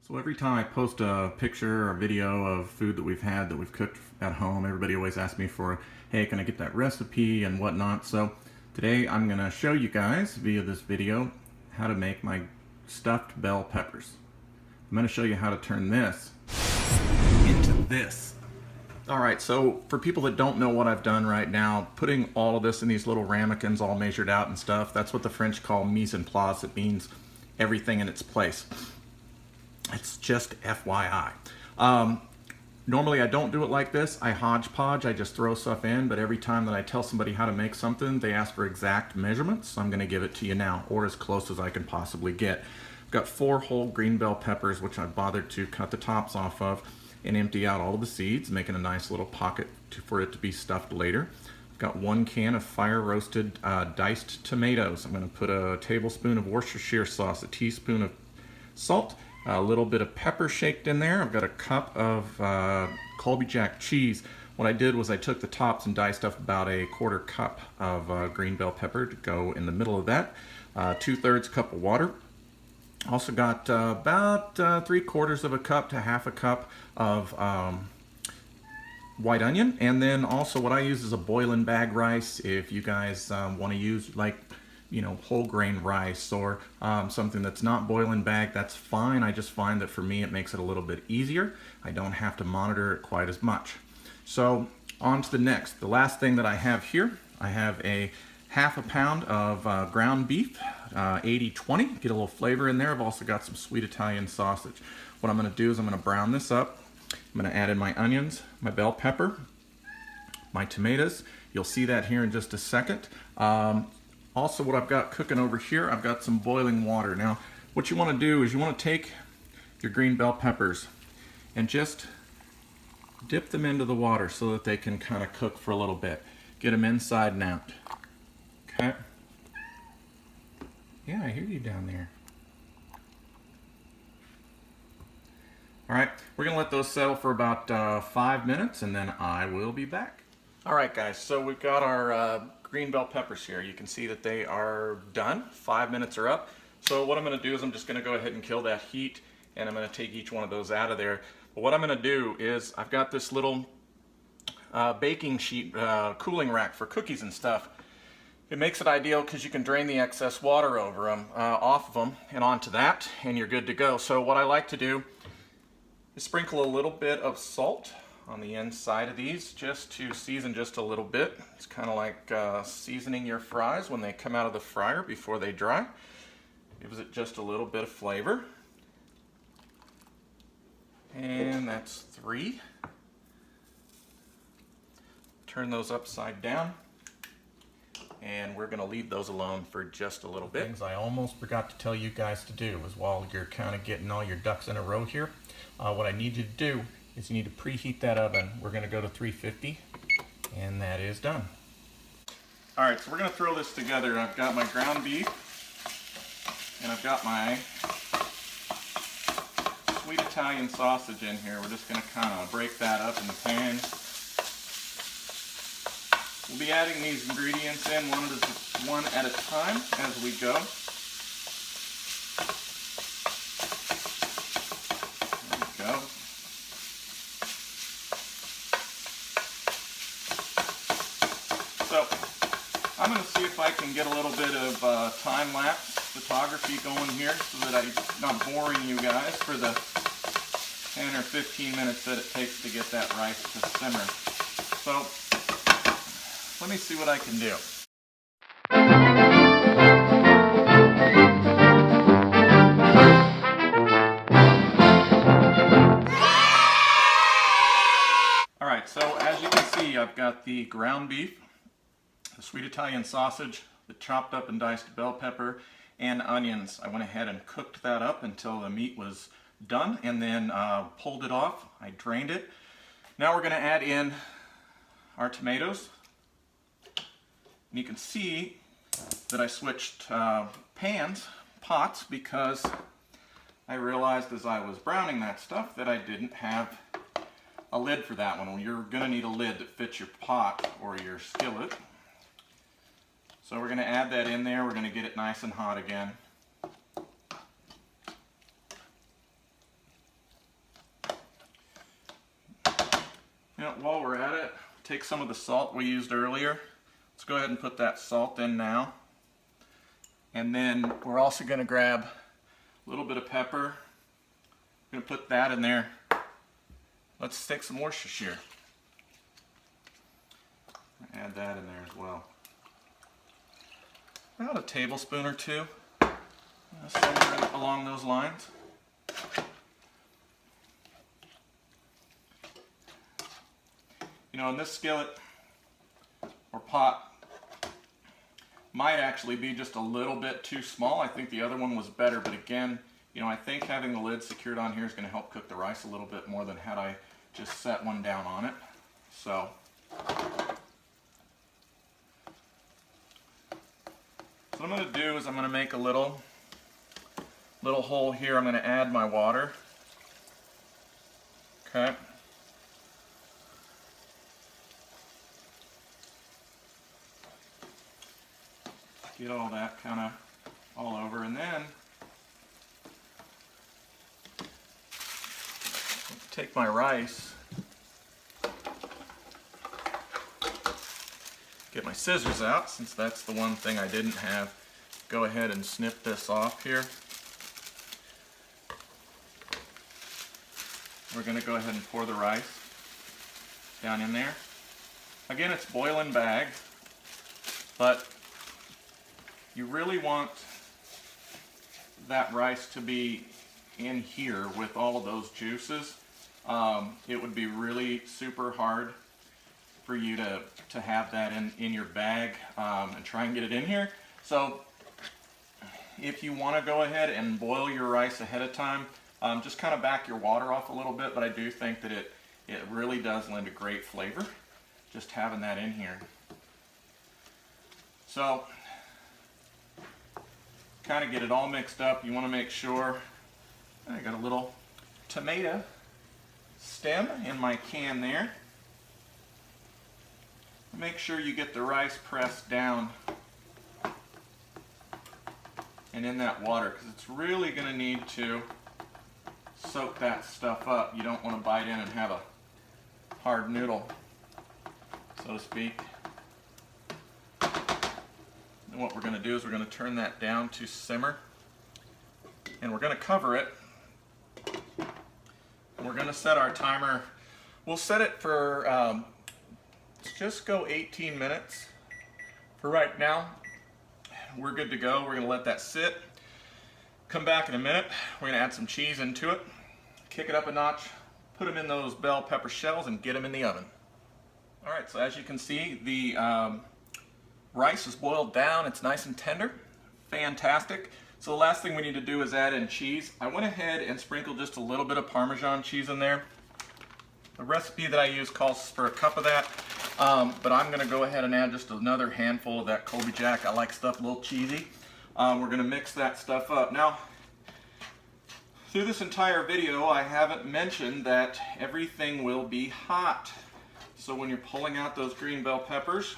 So every time I post a picture or video of food that we've had that we've cooked at home, everybody always asks me for, hey, can I get that recipe and whatnot. So today I'm going to show you guys via this video how to make my stuffed bell peppers. I'm going to show you how to turn this into this. Alright, so for people that don't know what I've done right now, putting all of this in these little ramekins all measured out and stuff, that's what the French call mise en place. It means everything in its place. It's just FYI. Normally I don't do it like this. I hodgepodge, I just throw stuff in, but every time that I tell somebody how to make something, they ask for exact measurements, so I'm going to give it to you now, or as close as I can possibly get. I've got 4 whole green bell peppers, which I bothered to cut the tops off of and empty out all of the seeds, making a nice little pocket for it to be stuffed later. I've got 1 can of fire roasted diced tomatoes. I'm going to put a tablespoon of Worcestershire sauce, a teaspoon of salt, a little bit of pepper shaked in there. I've got a cup of Colby Jack cheese. What I did was I took the tops and diced up about a 1/4 cup of green bell pepper to go in the middle of that. 2/3 cup of water. Also got about 3/4 of a cup to 1/2 cup of white onion. And then also what I use is a boiling bag rice. If you guys want to use like whole grain rice or something that's not boiling bag, that's fine. I just find that for me it makes it a little bit easier. I don't have to monitor it quite as much. So on to the next. The last thing that I have here, I have a 1/2 pound of ground beef, 80/20. Get a little flavor in there. I've also got some sweet Italian sausage. What I'm going to do is I'm going to brown this up. I'm going to add in my onions, my bell pepper, my tomatoes. You'll see that here in just a second. Also, what I've got cooking over here, I've got some boiling water. Now, what you want to do is you want to take your green bell peppers and just dip them into the water so that they can kind of cook for a little bit. Get them inside and out. Okay? Yeah, I hear you down there. Alright, we're going to let those settle for about 5 minutes and then I will be back. Alright guys, so we've got our green bell peppers here. You can see that they are done. 5 minutes are up. So what I'm going to do is I'm just going to go ahead and kill that heat and I'm going to take each one of those out of there. But what I'm going to do is I've got this little baking sheet cooling rack for cookies and stuff. It makes it ideal because you can drain the excess water over them, off of them and onto that, and you're good to go. So what I like to do is sprinkle a little bit of salt on the inside of these just to season just a little bit. It's kind of like seasoning your fries when they come out of the fryer before they dry. Gives it just a little bit of flavor. And that's 3. Turn those upside down. And we're going to leave those alone for just a little bit. Things I almost forgot to tell you guys to do is while you're kind of getting all your ducks in a row here, what I need you to do is you need to preheat that oven. We're going to go to 350 and that is done. Alright, so we're going to throw this together. I've got my ground beef and I've got my sweet Italian sausage in here. We're just going to kind of break that up in the pan. We'll be adding these ingredients in one at a time as we go. There we go. So I'm going to see if I can get a little bit of time-lapse photography going here so that I'm not boring you guys for the 10 or 15 minutes that it takes to get that rice to simmer. So let me see what I can do. Alright, so as you can see, I've got the ground beef, the sweet Italian sausage, the chopped up and diced bell pepper, and onions. I went ahead and cooked that up until the meat was done and then pulled it off. I drained it. Now we're going to add in our tomatoes. And you can see that I switched pots, because I realized as I was browning that stuff that I didn't have a lid for that one. Well, you're going to need a lid that fits your pot or your skillet. So we're going to add that in there. We're going to get it nice and hot again. Now, while we're at it, take some of the salt we used earlier. Let's go ahead and put that salt in now. And then we're also going to grab a little bit of pepper. We're going to put that in there. Let's stick some Worcestershire. Add that in there as well. About a tablespoon or two. Somewhere along those lines. You know, in this skillet or pot might actually be just a little bit too small. I think the other one was better, but again, you know, I think having the lid secured on here is going to help cook the rice a little bit more than had I just set one down on it. So, what I'm going to do is I'm going to make a little hole here. I'm going to add my water. Okay. Get all that kind of all over, and then take my rice, get my scissors out, since that's the one thing I didn't have. Go ahead and snip this off here. We're going to go ahead and pour the rice down in there. Again, it's boiling bag, but you really want that rice to be in here with all of those juices. It would be really super hard for you to have that in your bag and try and get it in here. So if you want to go ahead and boil your rice ahead of time, just kind of back your water off a little bit, but I do think that it really does lend a great flavor just having that in here. So kind of get it all mixed up. You want to make sure I got a little tomato stem in my can there. Make sure you get the rice pressed down and in that water, because it's really going to need to soak that stuff up. You don't want to bite in and have a hard noodle, so to speak. And what we're going to do is we're going to turn that down to simmer, and we're going to cover it. And we're going to set our timer. We'll set it for let's just go 18 minutes for right now. We're good to go. We're going to let that sit. Come back in a minute. We're going to add some cheese into it, kick it up a notch, put them in those bell pepper shells, and get them in the oven. All right, so as you can see, the rice is boiled down. It's nice and tender. Fantastic. So the last thing we need to do is add in cheese. I went ahead and sprinkled just a little bit of Parmesan cheese in there. The recipe that I use calls for a cup of that, but I'm going to go ahead and add just another handful of that Colby Jack. I like stuff a little cheesy. We're going to mix that stuff up. Now, through this entire video, I haven't mentioned that everything will be hot. So when you're pulling out those green bell peppers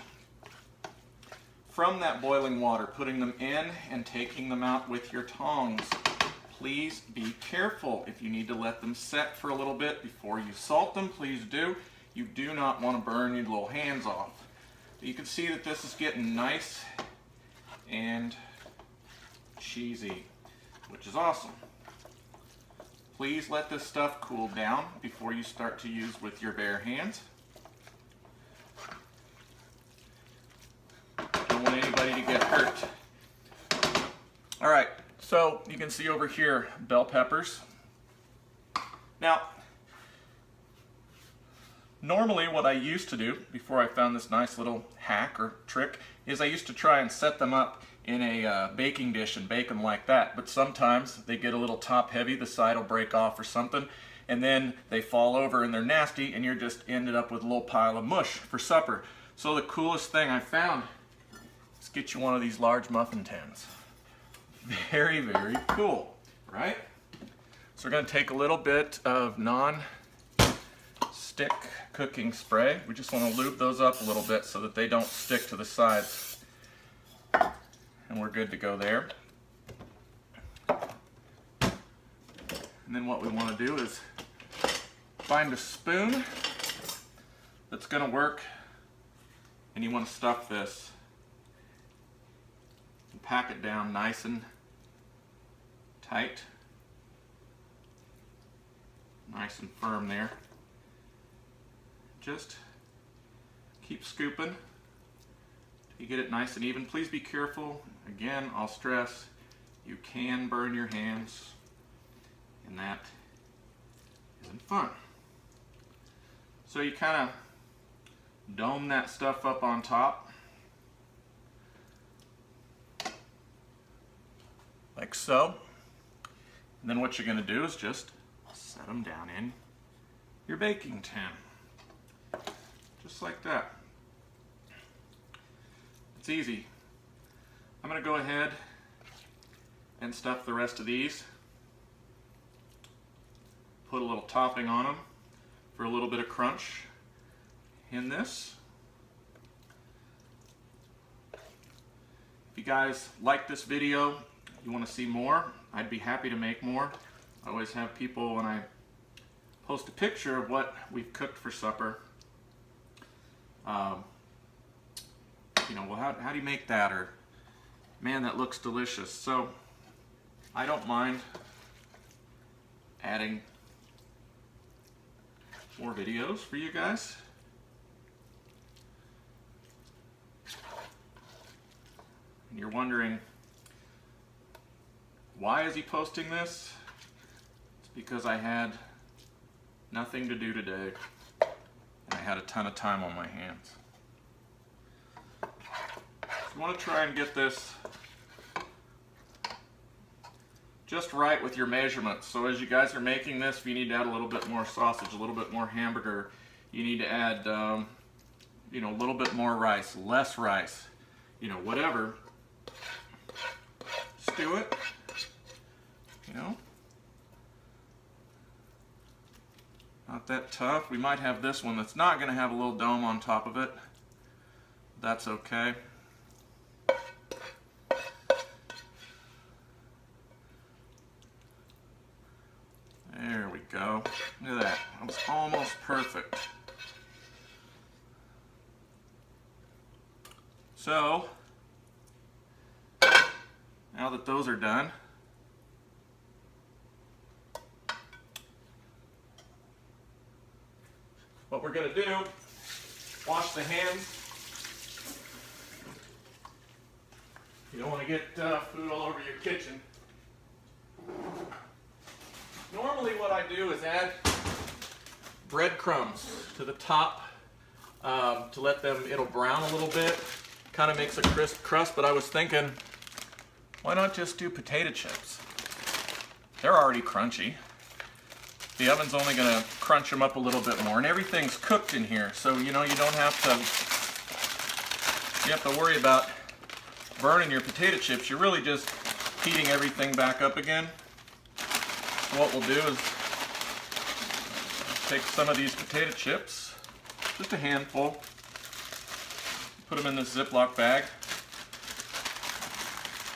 from that boiling water, putting them in and taking them out with your tongs, please be careful. If you need to let them set for a little bit before you salt them, please do. You do not want to burn your little hands off. But you can see that this is getting nice and cheesy, which is awesome. Please let this stuff cool down before you start to use with your bare hands. Don't want anybody to get hurt. All right, so you can see over here, bell peppers. Now, normally what I used to do before I found this nice little hack or trick is I used to try and set them up in a baking dish and bake them like that, but sometimes they get a little top heavy, the side will break off or something, and then they fall over and they're nasty, and you're just ended up with a little pile of mush for supper. So the coolest thing I found is get you one of these large muffin tins. Very, very cool, right? So we're going to take a little bit of non-stick cooking spray. We just want to lube those up a little bit so that they don't stick to the sides. And we're good to go there. And then what we want to do is find a spoon, that's going to work, and you want to stuff this and pack it down nice and tight, nice and firm there. Just keep scooping till you get it nice and even. Please be careful. Again, I'll stress, you can burn your hands, and that isn't fun. So you kind of dome that stuff up on top, like so. And then what you're going to do is just set them down in your baking tin, just like that. It's easy. I'm going to go ahead and stuff the rest of these. Put a little topping on them for a little bit of crunch in this. If you guys like this video, you want to see more, I'd be happy to make more. I always have people, when I post a picture of what we've cooked for supper, you know, well, how do you make that? Or, man, that looks delicious. So I don't mind adding more videos for you guys. And you're wondering, why is he posting this? It's because I had nothing to do today, and I had a ton of time on my hands. So you want to try and get this just right with your measurements. So as you guys are making this, if you need to add a little bit more sausage, a little bit more hamburger, you need to add, you know, a little bit more rice, less rice, you know, whatever. Just do it. You know, not that tough. We might have this one that's not going to have a little dome on top of it. That's okay. There we go. Look at that. That was almost perfect. So, now that those are done, what we're going to do, wash the hands. You don't want to get food all over your kitchen. Normally what I do is add breadcrumbs to the top to let them, it'll brown a little bit. Kind of makes a crisp crust, but I was thinking, why not just do potato chips? They're already crunchy. The oven's only going to crunch them up a little bit more, and everything's cooked in here, so you know you don't have to worry about burning your potato chips. You're really just heating everything back up again. So what we'll do is take some of these potato chips, just a handful, put them in this Ziploc bag,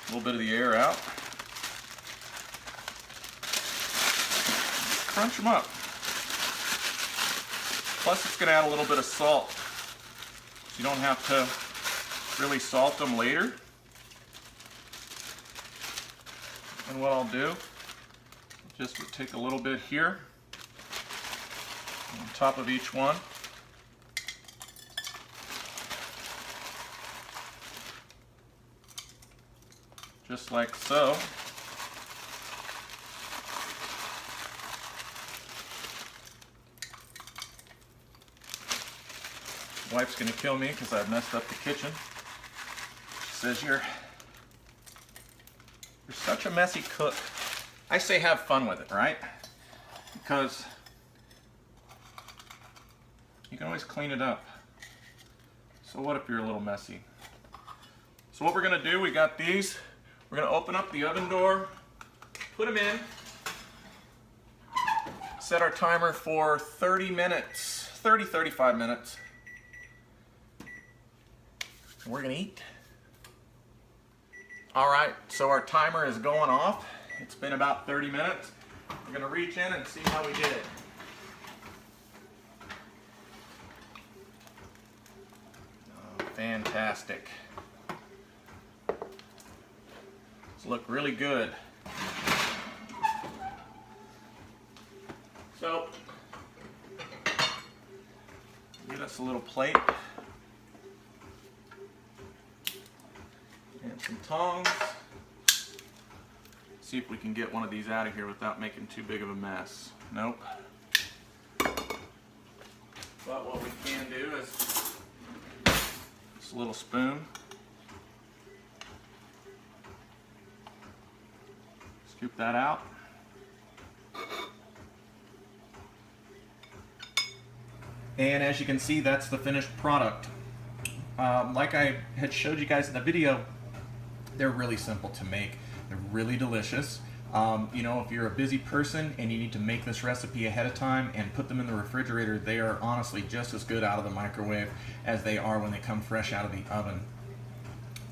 a little bit of the air out. Crunch them up. Plus it's going to add a little bit of salt, so you don't have to really salt them later. And what I'll do, just take a little bit here on top of each one. Just like so. Wife's gonna kill me because I've messed up the kitchen. She says you're such a messy cook. I say have fun with it, right? Because you can always clean it up. So what if you're a little messy? So what we're gonna do, we got these. We're gonna open up the oven door, put them in, set our timer for 30 minutes, 35 minutes. And we're gonna eat. All right, so our timer is going off. It's been about 30 minutes. We're gonna reach in and see how we did. fantastic. These look really good. So, get us a little plate and some tongs. See if we can get one of these out of here without making too big of a mess. Nope. But what we can do is this little spoon. Scoop that out. And as you can see, that's the finished product. Like I had showed you guys in the video, they're really simple to make. They're really delicious. You know, if you're a busy person and you need to make this recipe ahead of time and put them in the refrigerator, they are honestly just as good out of the microwave as they are when they come fresh out of the oven.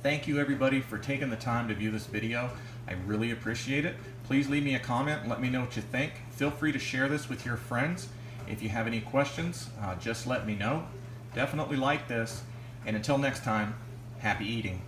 Thank you everybody for taking the time to view this video. I really appreciate it. Please leave me a comment and let me know what you think. Feel free to share this with your friends. If you have any questions, just let me know. Definitely like this. And until next time, happy eating.